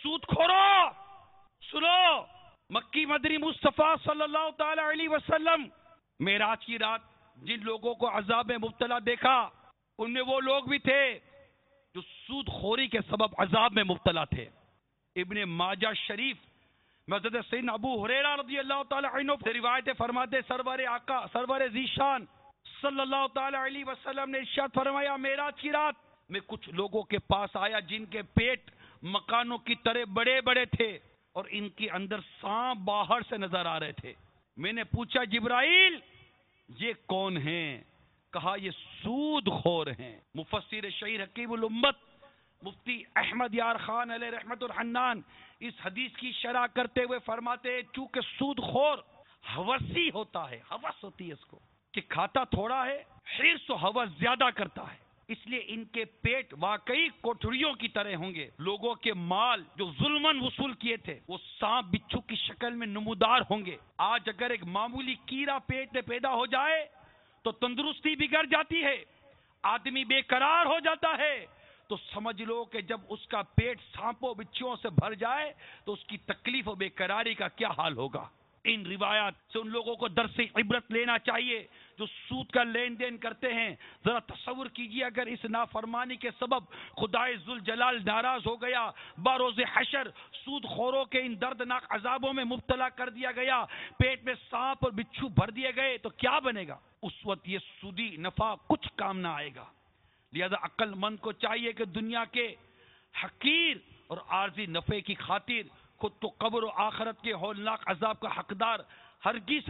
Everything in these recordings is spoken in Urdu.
سود خورو سنو، مکی مدنی مصطفیٰ صلی اللہ تعالی علیہ وسلم معراج کی رات جن لوگوں کو عذاب میں مبتلا دیکھا ان میں وہ لوگ بھی تھے جو سود خوری کے سبب عذاب میں مبتلا تھے۔ ابن ماجہ شریف حضرت سیدنا ابو ہریرہ رضی اللہ تعالی عنہ سے روایت فرماتے سرور آقا سرور ذیشان صلی اللہ تعالی علیہ وسلم نے ارشاد فرمایا معراج کی رات میں کچھ لوگوں کے پاس آیا جن کے پیٹ مکانوں کی طرح بڑے بڑے تھے اور ان کے اندر سانپ باہر سے نظر آ رہے تھے۔ میں نے پوچھا جبرائیل یہ کون ہیں؟ کہا یہ سود خور ہیں۔ مفسر شہیر حکیم الامت مفتی احمد یار خان علیہ رحمت الحنان اس حدیث کی شرح کرتے ہوئے فرماتے ہیں چونکہ سود خور ہوسی ہوتا ہے، ہوس ہوتی ہے اس کو کہ کھاتا تھوڑا ہے، حرص و ہوس زیادہ کرتا ہے، اس لیے ان کے پیٹ واقعی کوٹھڑیوں کی طرح ہوں گے۔ لوگوں کے مال جو ظلماً وصول کیے تھے وہ سانپ بچھو کی شکل میں نمودار ہوں گے۔ آج اگر ایک معمولی کیڑا پیٹ میں پیدا ہو جائے تو تندرستی بگڑ جاتی ہے، آدمی بے قرار ہو جاتا ہے، تو سمجھ لو کہ جب اس کا پیٹ سانپوں بچھوؤں سے بھر جائے تو اس کی تکلیف و بے قراری کا کیا حال ہوگا۔ ان روایات سے ان لوگوں کو درس عبرت لینا چاہیے جو سود کا لین دین کرتے ہیں۔ ذرا تصور کیجئے اگر اس نافرمانی کے سبب خدائے ذوالجلال ناراض ہو گیا، بروز حشر سود خوروں کے ان دردناک عذابوں میں مبتلا کر دیا گیا، پیٹ میں سانپ اور بچھو بھر دیے گئے تو کیا بنے گا؟ اس وقت یہ سودی نفع کچھ کام نہ آئے گا۔ لہذا عقل مند کو چاہیے کہ دنیا کے حقیر اور عارضی نفع کی خاطر خود تو قبر و آخرت کے ہولناک عذاب کا حقدار ہرگز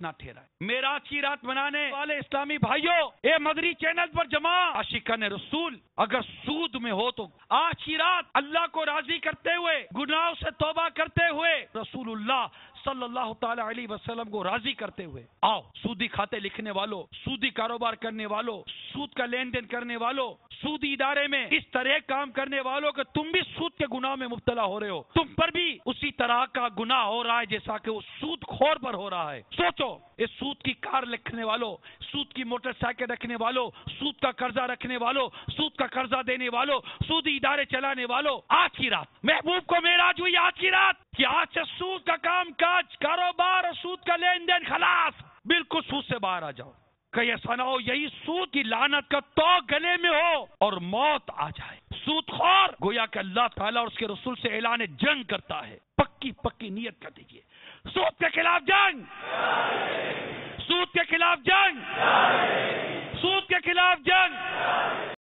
نہ ٹھہرائے۔ معراج کی رات منانے والے اسلامی بھائیوں، اے مدنی چینل پر جمع عاشقان رسول، اگر سود میں ہو تو آج کی رات اللہ کو راضی کرتے ہوئے گناہوں سے توبہ کرتے ہوئے رسول اللہ صلی اللہ تعالی علیہ وسلم کو راضی کرتے ہوئے آؤ سودی کھاتے لکھنے والوں، سودی کاروبار کرنے والوں، سود کا لین دین کرنے والوں، سودی ادارے میں اس طرح کام کرنے والوں کہ تم بھی سود کے گناہ میں مبتلا ہو رہے ہو، تم پر بھی اسی طرح کا گناہ ہو رہا ہے جیسا کہ وہ سود خور پر ہو رہا ہے۔ سوچو اس سود کی کار رکھنے والوں، سود کی موٹر سائیکل رکھنے والوں، سود کا قرضہ رکھنے والوں، سود کا قرضہ دینے والوں، سودی ادارے چلانے والوں، آج کی رات محبوب کو معراج ہوئی آج کی رات کہ آج سے سود کا کام کاج کاروبار اور سود کا لین دین خلاص، بالکل سود سے باہر آ جاؤ۔ کہ ایسا نہ ہو یہی سود کی لعنت کا تو گلے میں ہو اور موت آ جائے۔ سود خور گویا کہ اللہ تعالیٰ اور اس کے رسول سے اعلان جنگ کرتا ہے، پکی نیت کر دیجئے۔ سود کے خلاف جنگ، سود کے خلاف جنگ، سود کے خلاف جنگ۔